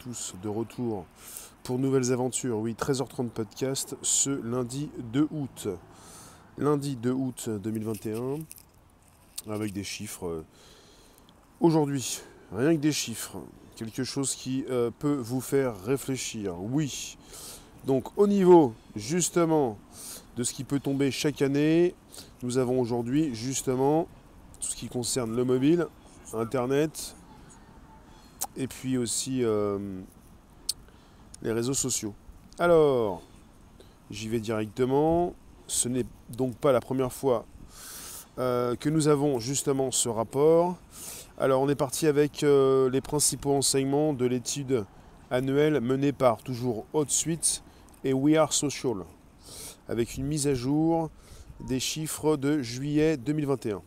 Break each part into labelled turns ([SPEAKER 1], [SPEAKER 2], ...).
[SPEAKER 1] tous de retour pour nouvelles aventures. Oui, 13h30 podcast ce lundi 2 août. Lundi 2 août 2021 avec des chiffres. Aujourd'hui, rien que des chiffres. Quelque chose qui peut vous faire réfléchir. Oui. Donc au niveau justement de ce qui peut tomber chaque année, nous avons aujourd'hui justement tout ce qui concerne le mobile, Internet, et puis aussi les réseaux sociaux. Alors, j'y vais directement. Ce n'est donc pas la première fois que nous avons justement ce rapport. Alors, on est parti avec les principaux enseignements de l'étude annuelle menée par toujours HotSuite et We Are Social, avec une mise à jour des chiffres de juillet 2021.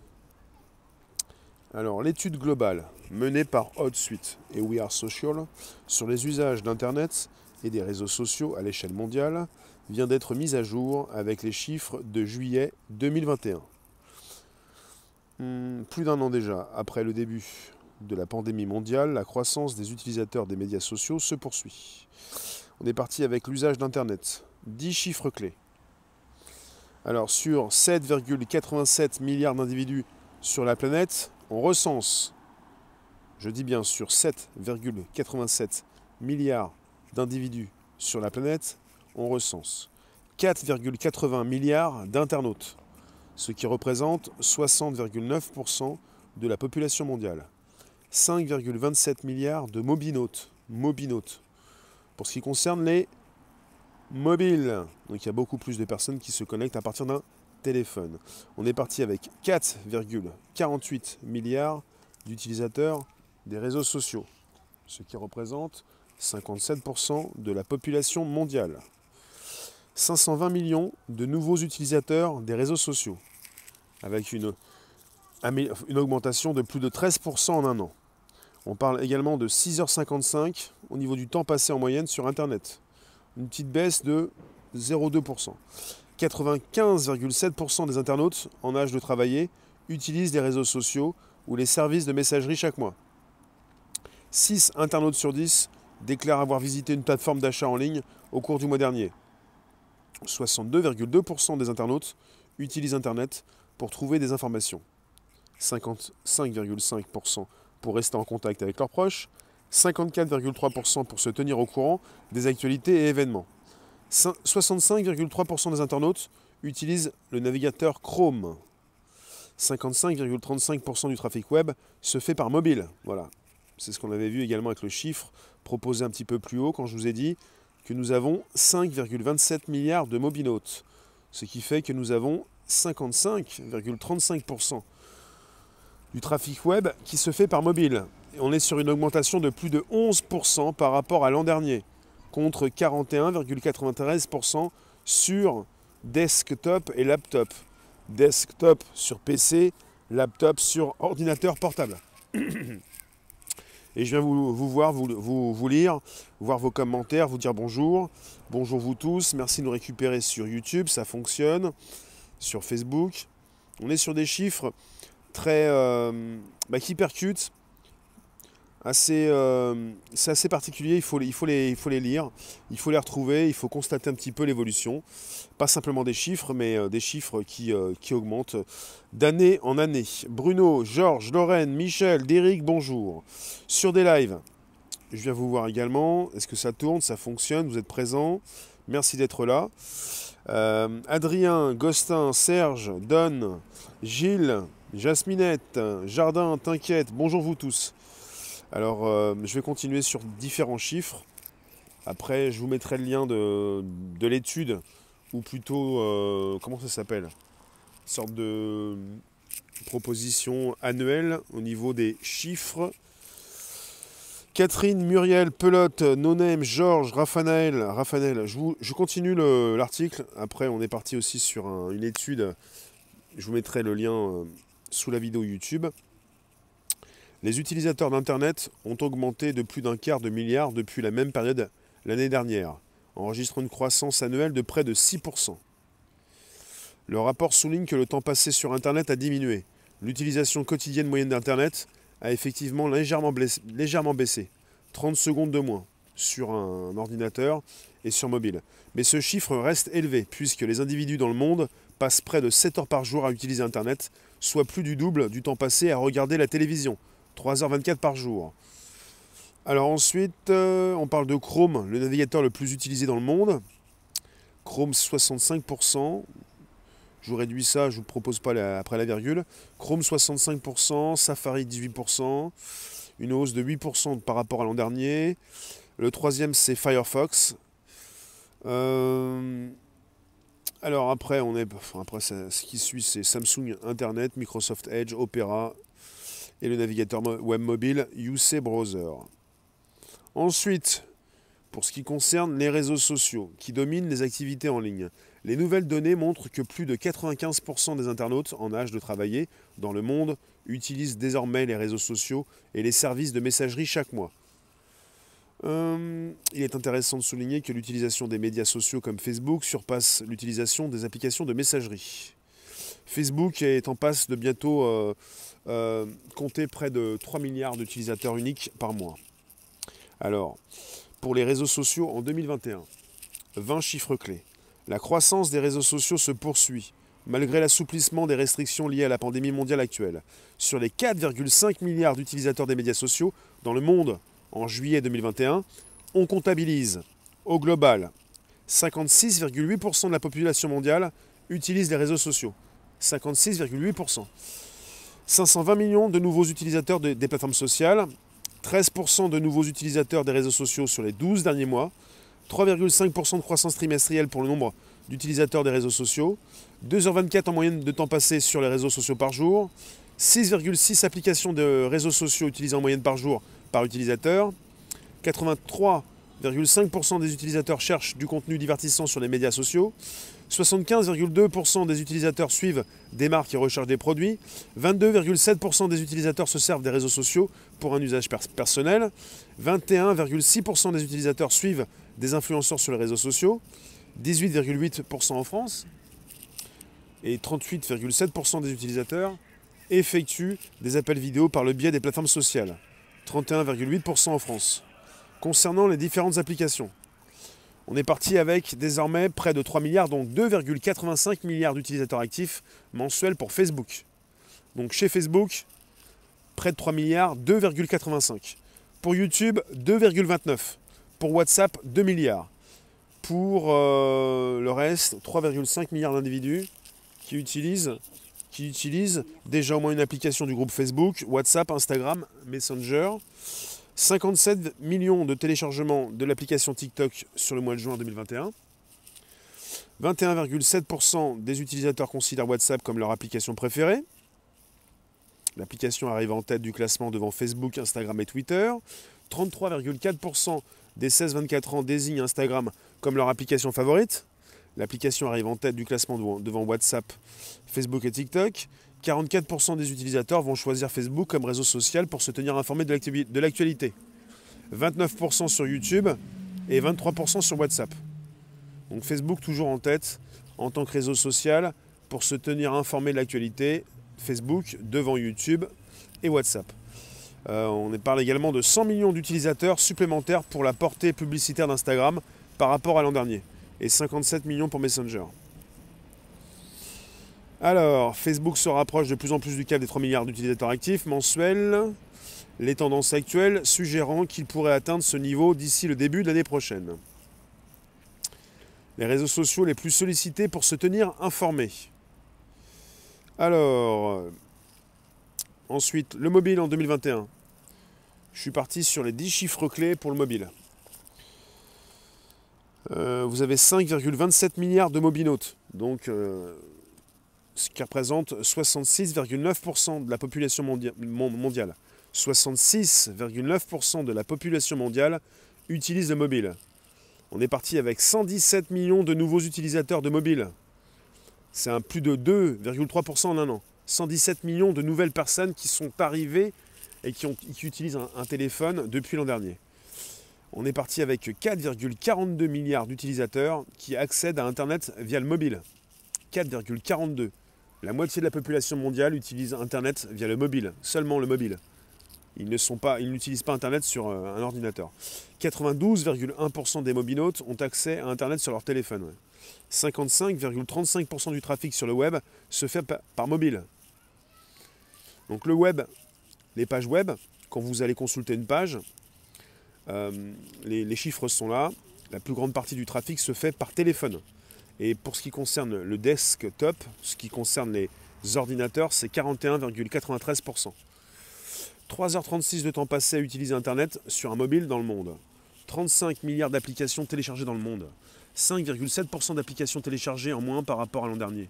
[SPEAKER 1] Alors, l'étude globale menée par HotSuite et We Are Social sur les usages d'Internet et des réseaux sociaux à l'échelle mondiale vient d'être mise à jour avec les chiffres de juillet 2021. Plus d'un an déjà après le début de la pandémie mondiale, la croissance des utilisateurs des médias sociaux se poursuit. On est parti avec l'usage d'Internet. 10 chiffres clés. Alors, sur 7,87 milliards d'individus sur la planète, on recense, je dis bien sur 7,87 milliards d'individus sur la planète, on recense 4,80 milliards d'internautes, ce qui représente 60,9% de la population mondiale. 5,27 milliards de mobinautes. Pour ce qui concerne les mobiles, donc il y a beaucoup plus de personnes qui se connectent à partir d'un téléphone. On est parti avec 4,48 milliards d'utilisateurs des réseaux sociaux, ce qui représente 57% de la population mondiale. 520 millions de nouveaux utilisateurs des réseaux sociaux, avec une augmentation de plus de 13% en un an. On parle également de 6h55 au niveau du temps passé en moyenne sur Internet. Une petite baisse de 0,2%. 95,7% des internautes en âge de travailler utilisent les réseaux sociaux ou les services de messagerie chaque mois. 6 internautes sur 10 déclarent avoir visité une plateforme d'achat en ligne au cours du mois dernier. 62,2% des internautes utilisent Internet pour trouver des informations. 55,5% pour rester en contact avec leurs proches. 54,3% pour se tenir au courant des actualités et événements. 65,3% des internautes utilisent le navigateur Chrome. 55,35% du trafic web se fait par mobile. Voilà. C'est ce qu'on avait vu également avec le chiffre proposé un petit peu plus haut quand je vous ai dit que nous avons 5,27 milliards de mobinautes. Ce qui fait que nous avons 55,35% du trafic web qui se fait par mobile. Et on est sur une augmentation de plus de 11% par rapport à l'an dernier, contre 41,93% sur desktop et laptop. Desktop sur PC, laptop sur ordinateur portable. Et je viens vous lire, voir vos commentaires, vous dire bonjour. Bonjour vous tous, merci de nous récupérer sur YouTube, ça fonctionne. Sur Facebook. On est sur des chiffres très qui percutent. C'est assez particulier, il faut les lire, il faut les retrouver, il faut constater un petit peu l'évolution. Pas simplement des chiffres, mais des chiffres qui augmentent d'année en année. Bruno, Georges, Lorraine, Michel, Derrick, bonjour. Sur des lives, je viens vous voir également. Est-ce que ça tourne, ça fonctionne, vous êtes présents? Merci d'être là. Adrien, Gostin, Serge, Don, Gilles, Jasminette, Jardin, T'inquiète, bonjour vous tous. Alors, je vais continuer sur différents chiffres. Après, je vous mettrai le lien de l'étude, ou plutôt, comment ça s'appelle? Une sorte de proposition annuelle au niveau des chiffres. Catherine, Muriel, Pelote, Nonem, Georges, Raphaël, je continue l'article. Après, on est parti aussi sur une étude. Je vous mettrai le lien sous la vidéo YouTube. Les utilisateurs d'Internet ont augmenté de plus d'un quart de milliard depuis la même période l'année dernière, enregistrant une croissance annuelle de près de 6%. Le rapport souligne que le temps passé sur Internet a diminué. L'utilisation quotidienne moyenne d'Internet a effectivement légèrement baissé, 30 secondes de moins, sur un ordinateur et sur mobile. Mais ce chiffre reste élevé, puisque les individus dans le monde passent près de 7 heures par jour à utiliser Internet, soit plus du double du temps passé à regarder la télévision, 3h24 par jour. Alors ensuite, on parle de Chrome, le navigateur le plus utilisé dans le monde. Chrome 65%. Je vous réduis ça, je ne vous propose pas après la virgule. Chrome 65%, Safari 18%, une hausse de 8% par rapport à l'an dernier. Le troisième, c'est Firefox. Alors après, ce qui suit, c'est Samsung Internet, Microsoft Edge, Opera et le navigateur web mobile UC Browser. Ensuite, pour ce qui concerne les réseaux sociaux qui dominent les activités en ligne, les nouvelles données montrent que plus de 95% des internautes en âge de travailler dans le monde utilisent désormais les réseaux sociaux et les services de messagerie chaque mois. Il est intéressant de souligner que l'utilisation des médias sociaux comme Facebook surpasse l'utilisation des applications de messagerie. Facebook est en passe de bientôt compter près de 3 milliards d'utilisateurs uniques par mois. Alors, pour les réseaux sociaux en 2021, 20 chiffres clés. La croissance des réseaux sociaux se poursuit, malgré l'assouplissement des restrictions liées à la pandémie mondiale actuelle. Sur les 4,5 milliards d'utilisateurs des médias sociaux dans le monde en juillet 2021, on comptabilise, au global, 56,8% de la population mondiale utilise les réseaux sociaux. 56,8%. 520 millions de nouveaux utilisateurs des plateformes sociales, 13% de nouveaux utilisateurs des réseaux sociaux sur les 12 derniers mois, 3,5% de croissance trimestrielle pour le nombre d'utilisateurs des réseaux sociaux, 2h24 en moyenne de temps passé sur les réseaux sociaux par jour, 6,6 applications de réseaux sociaux utilisées en moyenne par jour par utilisateur, 83,5% des utilisateurs cherchent du contenu divertissant sur les médias sociaux, 75,2% des utilisateurs suivent des marques et recherchent des produits, 22,7% des utilisateurs se servent des réseaux sociaux pour un usage personnel, 21,6% des utilisateurs suivent des influenceurs sur les réseaux sociaux, 18,8% en France, et 38,7% des utilisateurs effectuent des appels vidéo par le biais des plateformes sociales, 31,8% en France. Concernant les différentes applications, on est parti avec désormais près de 3 milliards, donc 2,85 milliards d'utilisateurs actifs mensuels pour Facebook. Donc chez Facebook, près de 3 milliards, 2,85. Pour YouTube, 2,29. Pour WhatsApp, 2 milliards. Pour le reste, 3,5 milliards d'individus qui utilisent déjà au moins une application du groupe Facebook, WhatsApp, Instagram, Messenger. 57 millions de téléchargements de l'application TikTok sur le mois de juin 2021. 21,7% des utilisateurs considèrent WhatsApp comme leur application préférée. L'application arrive en tête du classement devant Facebook, Instagram et Twitter. 33,4% des 16-24 ans désignent Instagram comme leur application favorite. L'application arrive en tête du classement devant WhatsApp, Facebook et TikTok. 44% des utilisateurs vont choisir Facebook comme réseau social pour se tenir informés de l'actualité. 29% sur YouTube et 23% sur WhatsApp. Donc Facebook toujours en tête en tant que réseau social pour se tenir informé de l'actualité. Facebook devant YouTube et WhatsApp. On parle également de 100 millions d'utilisateurs supplémentaires pour la portée publicitaire d'Instagram par rapport à l'an dernier. Et 57 millions pour Messenger. Alors, Facebook se rapproche de plus en plus du cap des 3 milliards d'utilisateurs actifs mensuels. Les tendances actuelles suggérant qu'il pourrait atteindre ce niveau d'ici le début de l'année prochaine. Les réseaux sociaux les plus sollicités pour se tenir informés. Alors, ensuite, le mobile en 2021. Je suis parti sur les 10 chiffres clés pour le mobile. Vous avez 5,27 milliards de mobinautes, donc ce qui représente 66,9% de la population mondiale. 66,9% de la population mondiale utilise le mobile. On est parti avec 117 millions de nouveaux utilisateurs de mobile. C'est un plus de 2,3% en un an. 117 millions de nouvelles personnes qui sont arrivées et qui utilisent un téléphone depuis l'an dernier. On est parti avec 4,42 milliards d'utilisateurs qui accèdent à Internet via le mobile. 4,42. La moitié de la population mondiale utilise Internet via le mobile, seulement le mobile. Ils n'utilisent pas Internet sur un ordinateur. 92,1% des mobinautes ont accès à Internet sur leur téléphone. Ouais. 55,35% du trafic sur le web se fait par mobile. Donc le web, les pages web, quand vous allez consulter une page, les chiffres sont là. La plus grande partie du trafic se fait par téléphone. Et pour ce qui concerne le desktop, ce qui concerne les ordinateurs, c'est 41,93%. 3h36 de temps passé à utiliser Internet sur un mobile dans le monde. 35 milliards d'applications téléchargées dans le monde. 5,7% d'applications téléchargées en moins par rapport à l'an dernier.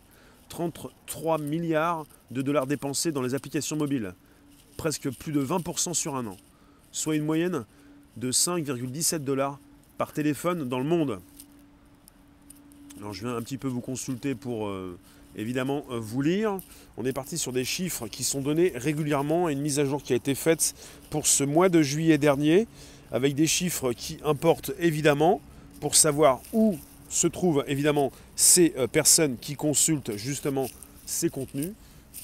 [SPEAKER 1] 33 milliards de dollars dépensés dans les applications mobiles. Presque plus de 20% sur un an. Soit une moyenne de 5,17 $ par téléphone dans le monde. Alors je viens un petit peu vous consulter pour évidemment vous lire. On est parti sur des chiffres qui sont donnés régulièrement et une mise à jour qui a été faite pour ce mois de juillet dernier avec des chiffres qui importent évidemment pour savoir où se trouvent évidemment ces personnes qui consultent justement ces contenus.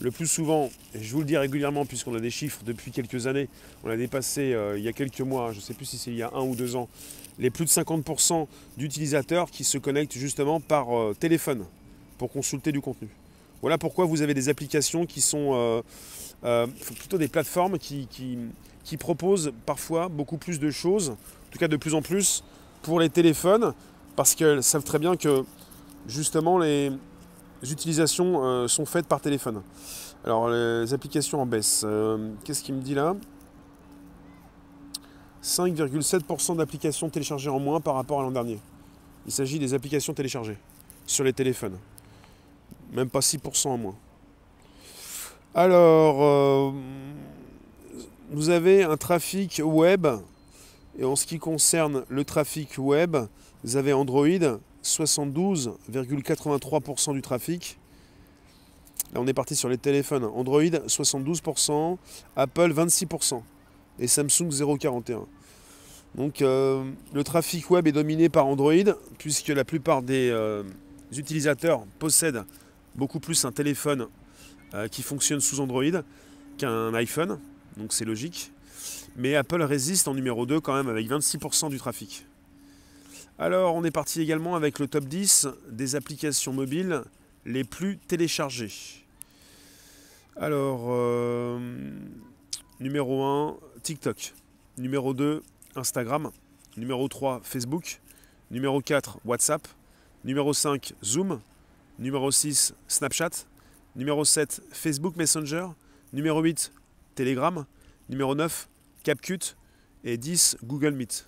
[SPEAKER 1] Le plus souvent, et je vous le dis régulièrement puisqu'on a des chiffres depuis quelques années, on a dépassé il y a quelques mois, je ne sais plus si c'est il y a 1 ou 2 ans, les plus de 50% d'utilisateurs qui se connectent justement par téléphone pour consulter du contenu. Voilà pourquoi vous avez des applications qui sont plutôt des plateformes qui proposent parfois beaucoup plus de choses, en tout cas de plus en plus pour les téléphones, parce qu'elles savent très bien que justement les utilisations sont faites par téléphone. Alors les applications en baisse, qu'est-ce qu'il me dit là ? 5,7% d'applications téléchargées en moins par rapport à l'an dernier. Il s'agit des applications téléchargées sur les téléphones. Même pas 6% en moins. Alors, vous avez un trafic web. Et en ce qui concerne le trafic web, vous avez Android, 72,83% du trafic. Là, on est parti sur les téléphones. Android, 72%. Apple, 26%. Et Samsung, 0,41%. Donc le trafic web est dominé par Android, puisque la plupart des utilisateurs possèdent beaucoup plus un téléphone qui fonctionne sous Android qu'un iPhone, donc c'est logique. Mais Apple résiste en numéro 2 quand même avec 26% du trafic. Alors on est parti également avec le top 10 des applications mobiles les plus téléchargées. Alors, numéro 1, TikTok. Numéro 2, Instagram. Numéro 3, Facebook. Numéro 4, WhatsApp. Numéro 5, Zoom. Numéro 6, Snapchat. Numéro 7, Facebook Messenger. Numéro 8, Telegram. Numéro 9, CapCut. Et 10, Google Meet.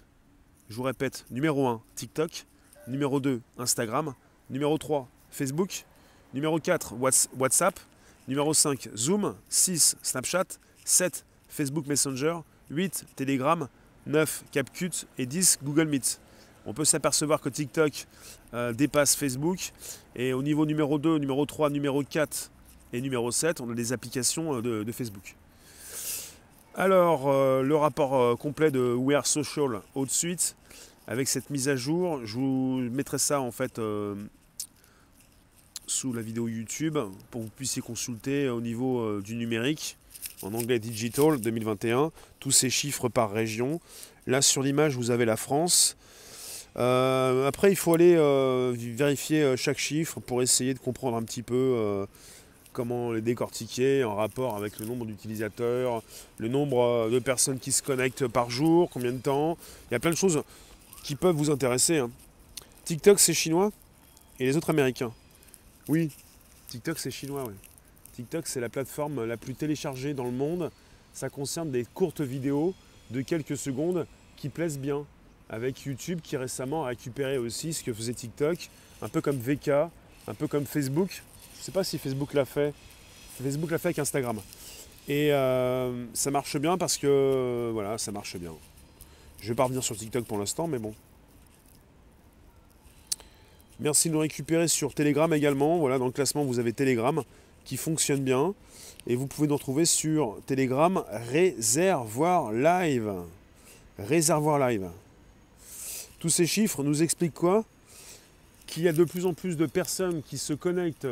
[SPEAKER 1] Je vous répète, numéro 1, TikTok. Numéro 2, Instagram. Numéro 3, Facebook. Numéro 4, WhatsApp. Numéro 5, Zoom. 6, Snapchat. 7, Facebook Messenger. 8, Telegram. 9, CapCut. Et 10, Google Meet. On peut s'apercevoir que TikTok dépasse Facebook. Et au niveau numéro 2, numéro 3, numéro 4 et numéro 7, on a des applications de Facebook. Alors, le rapport complet de We Are Social au-dessus, avec cette mise à jour, je vous mettrai ça en fait sous la vidéo YouTube pour que vous puissiez consulter au niveau du numérique, en anglais Digital 2021, tous ces chiffres par région. Là sur l'image vous avez la France. Après il faut aller vérifier chaque chiffre pour essayer de comprendre un petit peu comment les décortiquer en rapport avec le nombre d'utilisateurs, le nombre de personnes qui se connectent par jour, combien de temps. Il y a plein de choses qui peuvent vous intéresser. Hein. TikTok c'est chinois et les autres américains. Oui, TikTok c'est chinois, oui. TikTok c'est la plateforme la plus téléchargée dans le monde. Ça concerne des courtes vidéos de quelques secondes qui plaisent bien. Avec YouTube qui récemment a récupéré aussi ce que faisait TikTok, un peu comme VK, un peu comme Facebook. Je ne sais pas si Facebook l'a fait. Facebook l'a fait avec Instagram. Et ça marche bien parce que voilà, ça marche bien. Je ne vais pas revenir sur TikTok pour l'instant, mais bon. Merci de nous récupérer sur Telegram également. Voilà, dans le classement, vous avez Telegram qui fonctionne bien. Et vous pouvez nous retrouver sur Telegram Réservoir Live. Réservoir Live. Tous ces chiffres nous expliquent quoi? Qu'il y a de plus en plus de personnes qui se connectent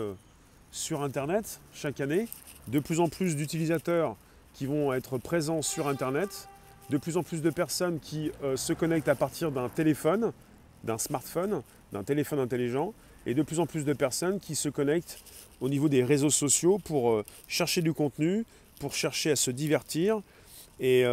[SPEAKER 1] sur Internet chaque année, de plus en plus d'utilisateurs qui vont être présents sur Internet, de plus en plus de personnes qui se connectent à partir d'un téléphone, d'un smartphone, d'un téléphone intelligent, et de plus en plus de personnes qui se connectent au niveau des réseaux sociaux pour chercher du contenu, pour chercher à se divertir. Et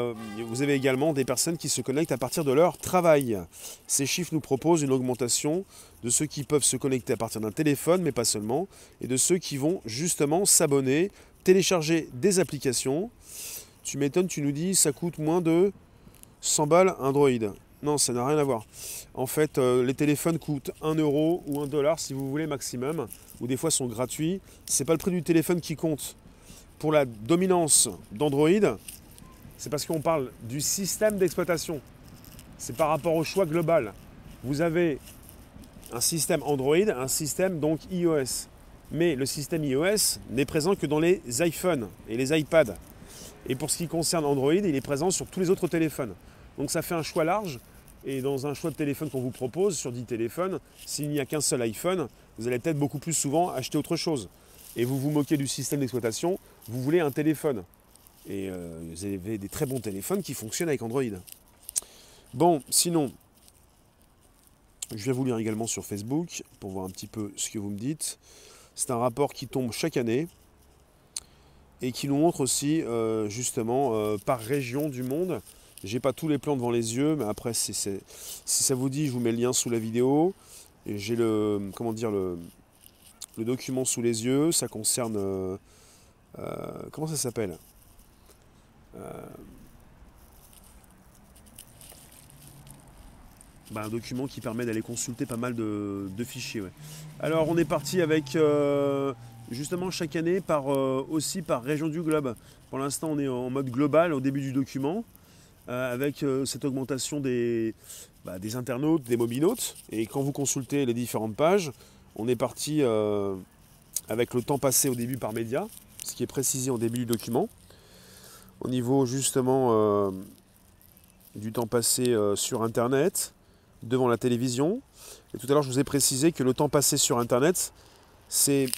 [SPEAKER 1] vous avez également des personnes qui se connectent à partir de leur travail. Ces chiffres nous proposent une augmentation de ceux qui peuvent se connecter à partir d'un téléphone, mais pas seulement, et de ceux qui vont justement s'abonner, télécharger des applications. Tu m'étonnes, tu nous dis ça coûte moins de 100 balles Android. Non, ça n'a rien à voir. En fait, les téléphones coûtent 1 euro ou 1 dollar si vous voulez maximum, ou des fois sont gratuits. Ce n'est pas le prix du téléphone qui compte. Pour la dominance d'Android, c'est parce qu'on parle du système d'exploitation. C'est par rapport au choix global. Vous avez un système Android, un système donc iOS. Mais le système iOS n'est présent que dans les iPhones et les iPads. Et pour ce qui concerne Android, il est présent sur tous les autres téléphones. Donc ça fait un choix large. Et dans un choix de téléphone qu'on vous propose, sur 10 téléphones, s'il n'y a qu'un seul iPhone, vous allez peut-être beaucoup plus souvent acheter autre chose. Et vous vous moquez du système d'exploitation, vous voulez un téléphone. Et vous avez des très bons téléphones qui fonctionnent avec Android. Bon, sinon, je viens vous lire également sur Facebook pour voir un petit peu ce que vous me dites. C'est un rapport qui tombe chaque année et qui nous montre aussi justement par région du monde. J'ai pas tous les plans devant les yeux, mais après si ça vous dit, je vous mets le lien sous la vidéo. Et j'ai le document sous les yeux. Ça concerne comment ça s'appelle, un document qui permet d'aller consulter pas mal de fichiers. Ouais. Alors on est parti avec justement chaque année aussi par région du globe. Pour l'instant on est en mode global au début du document, avec cette augmentation des internautes, des mobinautes. Et quand vous consultez les différentes pages, on est parti avec le temps passé au début par média, ce qui est précisé au début du document. Au niveau justement du temps passé sur Internet, devant la télévision. Et tout à l'heure, je vous ai précisé que le temps passé sur Internet, c'est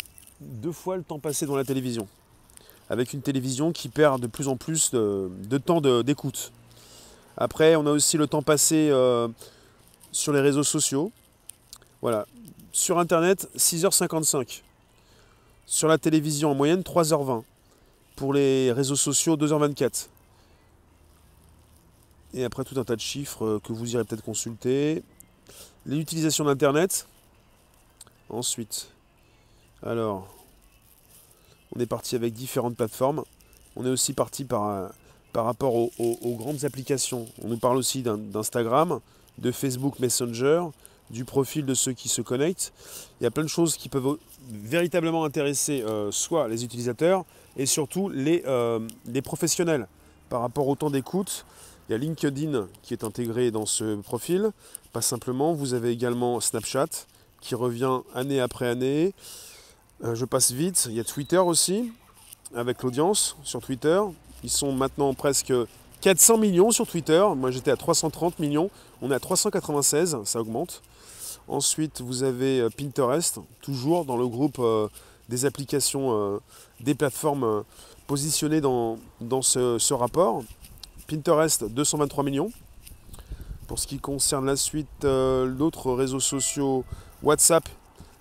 [SPEAKER 1] 2 fois le temps passé dans la télévision. Avec une télévision qui perd de plus en plus de temps d'écoute. Après, on a aussi le temps passé sur les réseaux sociaux. Voilà. Sur Internet, 6h55. Sur la télévision, en moyenne, 3h20. Pour les réseaux sociaux, 2h24. Et après, tout un tas de chiffres que vous irez peut-être consulter. L'utilisation d'Internet. Ensuite, alors, on est parti avec différentes plateformes. On est aussi parti par rapport aux grandes applications. On nous parle aussi d'Instagram, de Facebook Messenger, du profil de ceux qui se connectent. Il y a plein de choses qui peuvent véritablement intéresser soit les utilisateurs et surtout les professionnels. Par rapport au temps d'écoute, il y a LinkedIn qui est intégré dans ce profil. Pas simplement, vous avez également Snapchat qui revient année après année. Je passe vite. Il y a Twitter aussi, avec l'audience sur Twitter. Ils sont maintenant presque 400 millions sur Twitter. Moi, j'étais à 330 millions. On est à 396, ça augmente. Ensuite, vous avez Pinterest, toujours dans le groupe des applications, des plateformes positionnées dans ce rapport. Pinterest, 223 millions. Pour ce qui concerne la suite, d'autres réseaux sociaux, WhatsApp,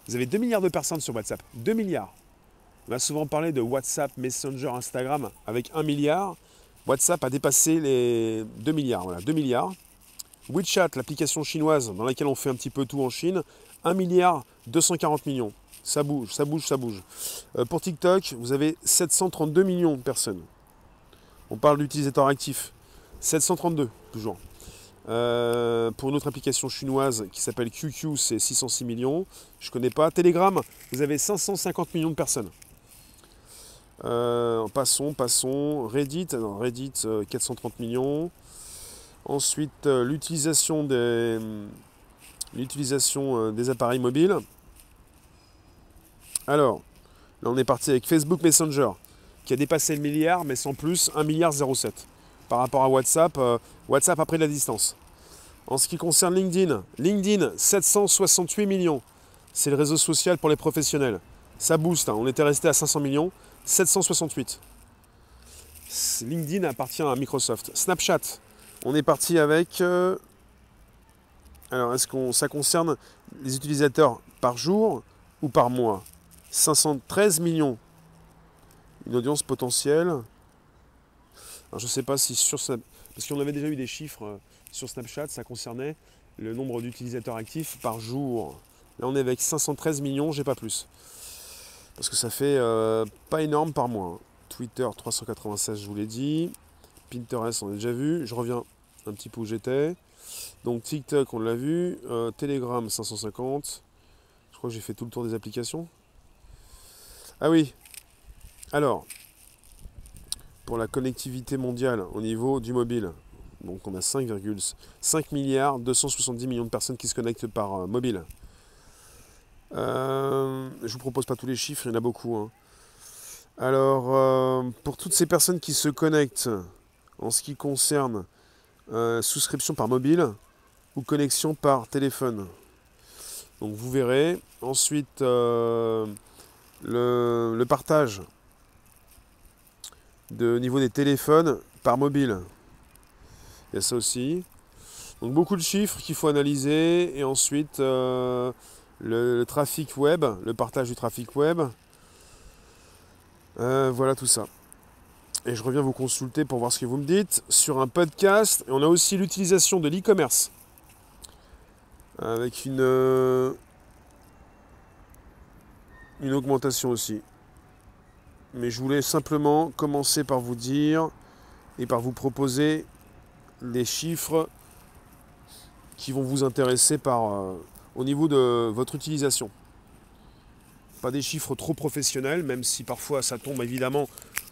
[SPEAKER 1] vous avez 2 milliards de personnes sur WhatsApp. 2 milliards. On a souvent parlé de WhatsApp, Messenger, Instagram avec 1 milliard. WhatsApp a dépassé les 2 milliards. Voilà, 2 milliards. WeChat, l'application chinoise dans laquelle on fait un petit peu tout en Chine, 1 milliard 240 millions. Ça bouge, ça bouge, ça bouge. Pour TikTok, vous avez 732 millions de personnes. On parle d'utilisateurs actifs. 732, toujours. Pour une autre application chinoise qui s'appelle QQ, c'est 606 millions. Je ne connais pas. Telegram, vous avez 550 millions de personnes. Passons. Reddit, 430 millions. Ensuite, l'utilisation des appareils mobiles. Alors, là on est parti avec Facebook Messenger, qui a dépassé le milliard, mais sans plus, 1 milliard 07. Par rapport à WhatsApp, WhatsApp a pris de la distance. En ce qui concerne LinkedIn, 768 millions. C'est le réseau social pour les professionnels. Ça booste, hein. On était resté à 500 millions, 768. LinkedIn appartient à Microsoft. Snapchat, on est parti avec... alors, ça concerne les utilisateurs par jour ou par mois? 513 millions. Une audience potentielle. Alors, je ne sais pas si sur Snapchat... Parce qu'on avait déjà eu des chiffres sur Snapchat, ça concernait le nombre d'utilisateurs actifs par jour. Là, on est avec 513 millions, j'ai pas plus. Parce que ça fait pas énorme par mois. Twitter, 396, je vous l'ai dit. Pinterest, on a déjà vu. Je reviens un petit peu où j'étais. Donc TikTok, on l'a vu. Telegram, 550. Je crois que j'ai fait tout le tour des applications. Ah oui. Alors, pour la connectivité mondiale au niveau du mobile, donc on a 5,5 milliards 270 millions de personnes qui se connectent par mobile. Je ne vous propose pas tous les chiffres, il y en a beaucoup. Hein. Alors, pour toutes ces personnes qui se connectent, en ce qui concerne souscription par mobile ou connexion par téléphone, donc vous verrez. Ensuite, le partage de niveau des téléphones par mobile. Il y a ça aussi. Donc beaucoup de chiffres qu'il faut analyser. Et ensuite, le trafic web, le partage du trafic web. Voilà tout ça. Et je reviens vous consulter pour voir ce que vous me dites sur un podcast. Et on a aussi l'utilisation de l'e-commerce. Avec une augmentation aussi. Mais je voulais simplement commencer par vous dire et par vous proposer les chiffres qui vont vous intéresser au niveau de votre utilisation. Pas des chiffres trop professionnels, même si parfois ça tombe évidemment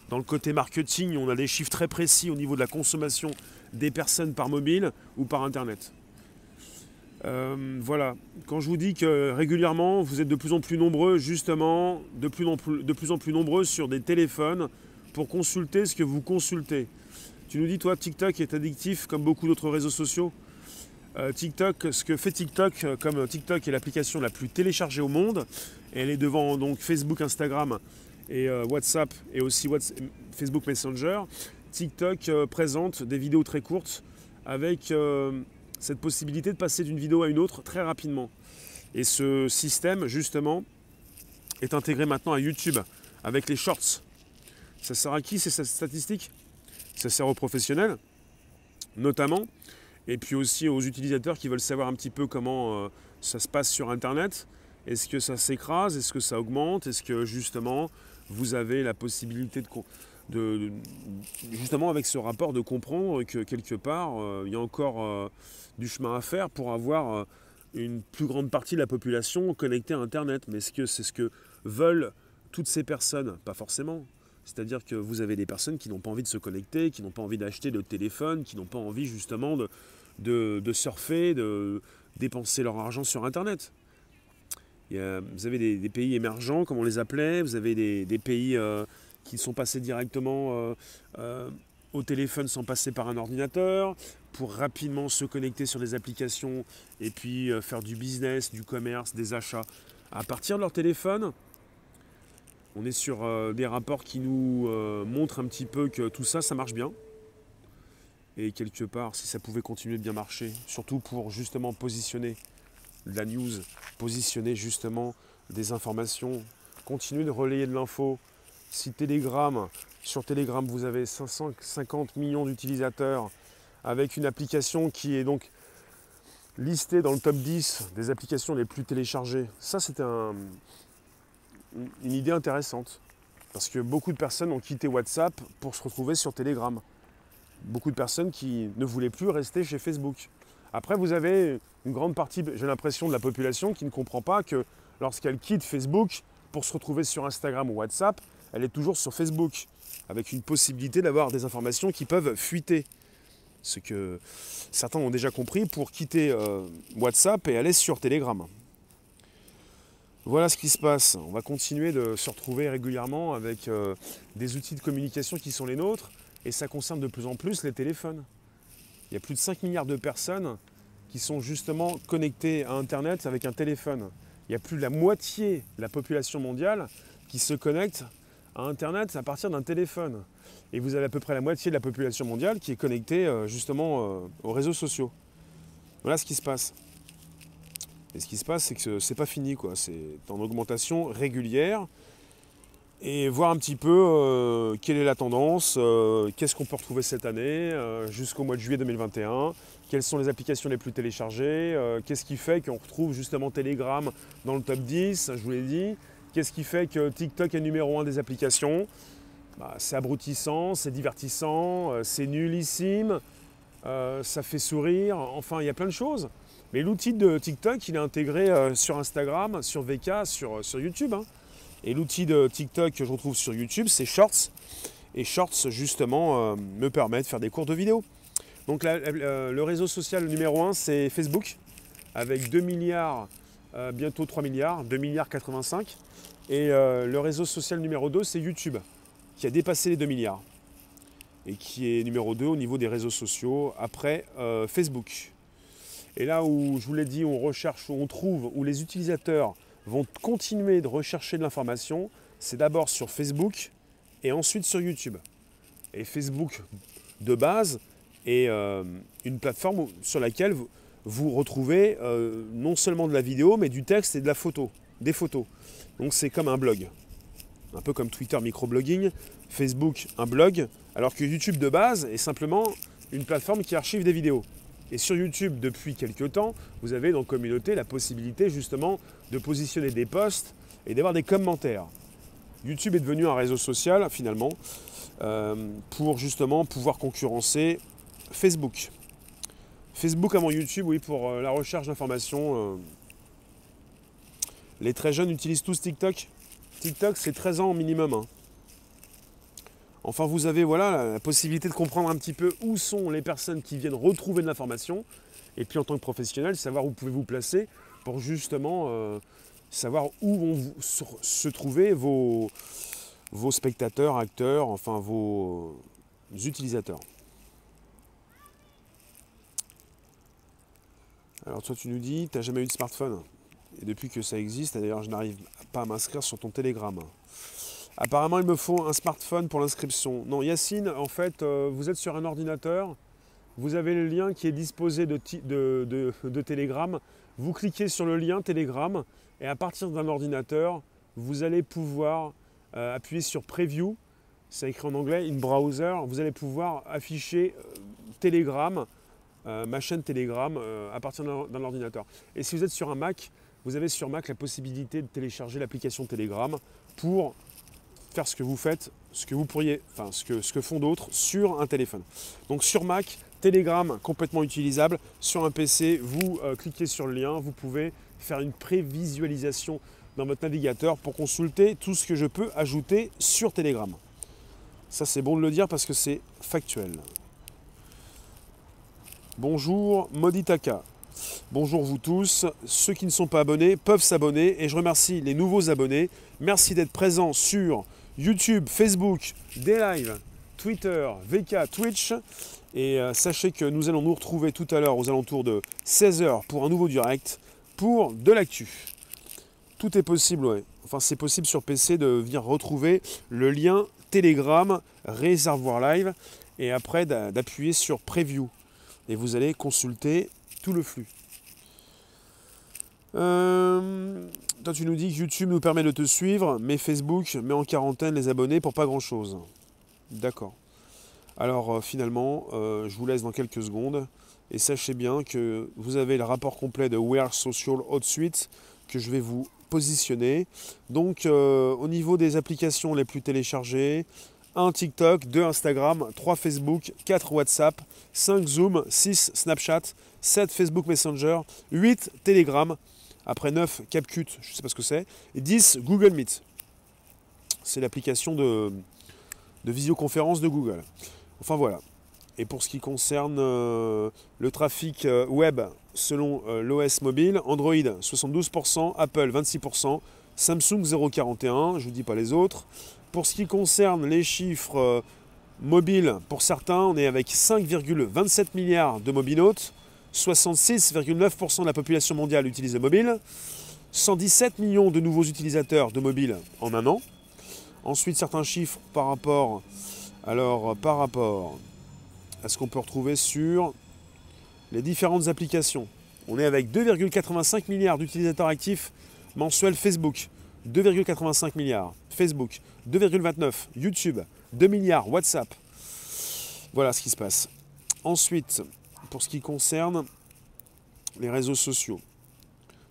[SPEAKER 1] dans le côté marketing. On a des chiffres très précis au niveau de la consommation des personnes par mobile ou par Internet. Voilà, quand je vous dis que régulièrement vous êtes de plus en plus nombreux, justement, de plus en plus nombreux sur des téléphones pour consulter ce que vous consultez. Tu nous dis, toi, TikTok est addictif comme beaucoup d'autres réseaux sociaux. TikTok, ce que fait TikTok, comme TikTok est l'application la plus téléchargée au monde, et elle est devant donc Facebook, Instagram et WhatsApp et aussi Facebook Messenger. TikTok présente des vidéos très courtes avec cette possibilité de passer d'une vidéo à une autre très rapidement. Et ce système, justement, est intégré maintenant à YouTube avec les shorts. Ça sert à qui ces statistiques? Ça sert aux professionnels, notamment, et puis aussi aux utilisateurs qui veulent savoir un petit peu comment ça se passe sur Internet. Est-ce que ça s'écrase? Est-ce que ça augmente? Est-ce que, justement, vous avez la possibilité justement avec ce rapport de comprendre que quelque part il y a encore du chemin à faire pour avoir une plus grande partie de la population connectée à Internet. Mais est-ce que c'est ce que veulent toutes ces personnes? Pas forcément. C'est-à-dire que vous avez des personnes qui n'ont pas envie de se connecter, qui n'ont pas envie d'acheter de téléphone, qui n'ont pas envie justement de surfer, de dépenser leur argent sur Internet. Vous avez des pays émergents, comme on les appelait, vous avez des pays qui sont passés directement au téléphone sans passer par un ordinateur, pour rapidement se connecter sur des applications et puis faire du business, du commerce, des achats à partir de leur téléphone. On est sur des rapports qui nous montrent un petit peu que tout ça, ça marche bien. Et quelque part, si ça pouvait continuer de bien marcher, surtout pour justement positionner de la news, positionner justement des informations, continuer de relayer de l'info. Si sur Telegram, vous avez 550 millions d'utilisateurs avec une application qui est donc listée dans le top 10 des applications les plus téléchargées, ça c'était une idée intéressante. Parce que beaucoup de personnes ont quitté WhatsApp pour se retrouver sur Telegram. Beaucoup de personnes qui ne voulaient plus rester chez Facebook. Après, vous avez une grande partie, j'ai l'impression, de la population qui ne comprend pas que lorsqu'elle quitte Facebook pour se retrouver sur Instagram ou WhatsApp, elle est toujours sur Facebook, avec une possibilité d'avoir des informations qui peuvent fuiter. Ce que certains ont déjà compris pour quitter WhatsApp et aller sur Telegram. Voilà ce qui se passe. On va continuer de se retrouver régulièrement avec des outils de communication qui sont les nôtres, et ça concerne de plus en plus les téléphones. Il y a plus de 5 milliards de personnes qui sont justement connectées à Internet avec un téléphone. Il y a plus de la moitié de la population mondiale qui se connecte à Internet à partir d'un téléphone. Et vous avez à peu près la moitié de la population mondiale qui est connectée justement aux réseaux sociaux. Voilà ce qui se passe. Et ce qui se passe, c'est que c'est pas fini, quoi. C'est en augmentation régulière. Et voir un petit peu quelle est la tendance, qu'est-ce qu'on peut retrouver cette année, jusqu'au mois de juillet 2021, quelles sont les applications les plus téléchargées, qu'est-ce qui fait qu'on retrouve justement Telegram dans le top 10, je vous l'ai dit, qu'est-ce qui fait que TikTok est numéro 1 des applications. C'est abrutissant, c'est divertissant, c'est nullissime, ça fait sourire, enfin il y a plein de choses. Mais l'outil de TikTok, il est intégré sur Instagram, sur VK, sur YouTube. Hein. Et l'outil de TikTok que je retrouve sur YouTube, c'est Shorts. Et Shorts, justement, me permet de faire des courtes vidéos. Donc le réseau social numéro 1, c'est Facebook, avec 2 milliards, bientôt 3 milliards, 2 milliards 85. Et le réseau social numéro 2, c'est YouTube, qui a dépassé les 2 milliards. Et qui est numéro 2 au niveau des réseaux sociaux, après Facebook. Et là où, je vous l'ai dit, on recherche, où on trouve, où les utilisateurs vont continuer de rechercher de l'information, c'est d'abord sur Facebook et ensuite sur YouTube. Et Facebook, de base, est une plateforme sur laquelle vous retrouvez non seulement de la vidéo, mais du texte et de la photo, des photos. Donc c'est comme un blog. Un peu comme Twitter microblogging, Facebook un blog, alors que YouTube de base est simplement une plateforme qui archive des vidéos. Et sur YouTube, depuis quelques temps, vous avez dans Communauté la possibilité justement de positionner des posts et d'avoir des commentaires. YouTube est devenu un réseau social finalement pour justement pouvoir concurrencer Facebook. Facebook avant YouTube, oui, pour la recherche d'informations. Les très jeunes utilisent tous TikTok. TikTok, c'est 13 ans au minimum. Hein. Enfin, vous avez voilà, la possibilité de comprendre un petit peu où sont les personnes qui viennent retrouver de l'information. Et puis en tant que professionnel, savoir où pouvez vous placer pour justement savoir où vont se trouver vos spectateurs, acteurs, enfin vos utilisateurs. Alors toi tu nous dis, tu n'as jamais eu de smartphone. Et depuis que ça existe, d'ailleurs je n'arrive pas à m'inscrire sur ton Telegram. Apparemment, il me faut un smartphone pour l'inscription. Non, Yacine, en fait, vous êtes sur un ordinateur, vous avez le lien qui est disposé de Telegram. Vous cliquez sur le lien Telegram et à partir d'un ordinateur, vous allez pouvoir appuyer sur Preview, c'est écrit en anglais, in browser, vous allez pouvoir afficher Telegram, ma chaîne Telegram, à partir d'un ordinateur. Et si vous êtes sur un Mac, vous avez sur Mac la possibilité de télécharger l'application Telegram pour faire ce que vous faites, ce que vous pourriez, enfin ce que font d'autres sur un téléphone. Donc sur Mac, Telegram complètement utilisable. Sur un PC, vous cliquez sur le lien, vous pouvez faire une prévisualisation dans votre navigateur pour consulter tout ce que je peux ajouter sur Telegram. Ça c'est bon de le dire parce que c'est factuel. Bonjour Moditaka. Bonjour vous tous, ceux qui ne sont pas abonnés peuvent s'abonner et je remercie les nouveaux abonnés. Merci d'être présents sur YouTube, Facebook, des lives, Twitter, VK, Twitch. Et sachez que nous allons nous retrouver tout à l'heure aux alentours de 16h pour un nouveau direct pour de l'actu. Tout est possible, ouais. Enfin, c'est possible sur PC de venir retrouver le lien Telegram, Réservoir Live et après d'appuyer sur Preview. Et vous allez consulter tout le flux. Toi, tu nous dis que YouTube nous permet de te suivre, mais Facebook met en quarantaine les abonnés pour pas grand-chose. D'accord. Alors finalement, je vous laisse dans quelques secondes. Et sachez bien que vous avez le rapport complet de We Are Social Hotsuite que je vais vous positionner. Donc au niveau des applications les plus téléchargées, 1 TikTok, 2 Instagram, 3 Facebook, 4 WhatsApp, 5 Zoom, 6 Snapchat, 7 Facebook Messenger, 8 Telegram, après 9 CapCut, je ne sais pas ce que c'est, et 10 Google Meet. C'est l'application de visioconférence de Google. Enfin voilà. Et pour ce qui concerne le trafic web selon l'OS mobile, Android 72%, Apple 26%, Samsung 0,41%, je ne vous dis pas les autres. Pour ce qui concerne les chiffres mobiles, pour certains, on est avec 5,27 milliards de mobilotes, 66,9% de la population mondiale utilise le mobile, 117 millions de nouveaux utilisateurs de mobile en un an. Ensuite, certains chiffres par rapport, par rapport à ce qu'on peut retrouver sur les différentes applications. On est avec 2,85 milliards d'utilisateurs actifs mensuels Facebook. 2,85 milliards Facebook. 2,29 YouTube. 2 milliards WhatsApp. Voilà ce qui se passe. Ensuite, pour ce qui concerne les réseaux sociaux.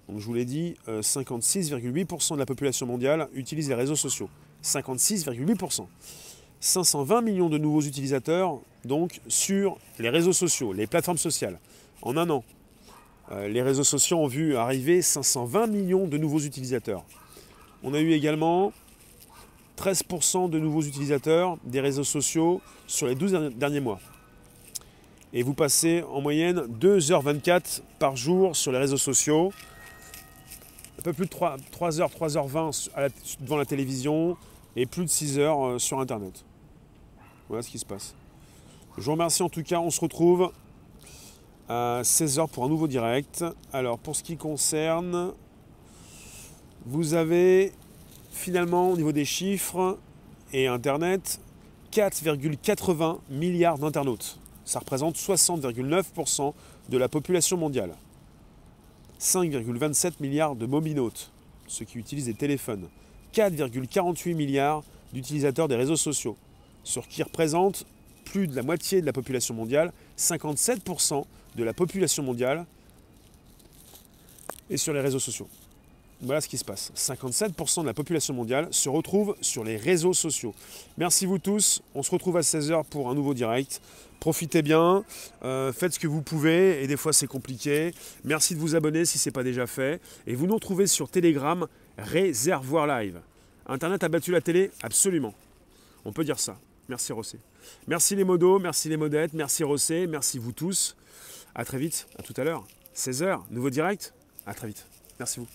[SPEAKER 1] Donc je vous l'ai dit, 56,8% de la population mondiale utilise les réseaux sociaux. 56,8%. 520 millions de nouveaux utilisateurs donc sur les réseaux sociaux, les plateformes sociales. En un an, les réseaux sociaux ont vu arriver 520 millions de nouveaux utilisateurs. On a eu également 13% de nouveaux utilisateurs des réseaux sociaux sur les 12 derniers mois. Et vous passez en moyenne 2h24 par jour sur les réseaux sociaux. Un peu plus de 3h, 3h20 devant la télévision et plus de 6 heures sur Internet. Voilà ce qui se passe. Je vous remercie en tout cas. On se retrouve à 16h pour un nouveau direct. Alors pour ce qui concerne, vous avez finalement au niveau des chiffres et Internet 4,80 milliards d'internautes. Ça représente 60,9% de la population mondiale. 5,27 milliards de mobinautes, ceux qui utilisent des téléphones. 4,48 milliards d'utilisateurs des réseaux sociaux, ce qui représente plus de la moitié de la population mondiale, 57% de la population mondiale est sur les réseaux sociaux. Voilà ce qui se passe. 57% de la population mondiale se retrouve sur les réseaux sociaux. Merci vous tous. On se retrouve à 16h pour un nouveau direct. Profitez bien, faites ce que vous pouvez et des fois c'est compliqué. Merci de vous abonner si ce n'est pas déjà fait. Et vous nous retrouvez sur Telegram, Réservoir Live. Internet a battu la télé? Absolument. On peut dire ça. Merci Rossé. Merci les modos, merci les modettes, merci Rossé, merci vous tous. À très vite, à tout à l'heure. 16h, nouveau direct. À très vite. Merci vous.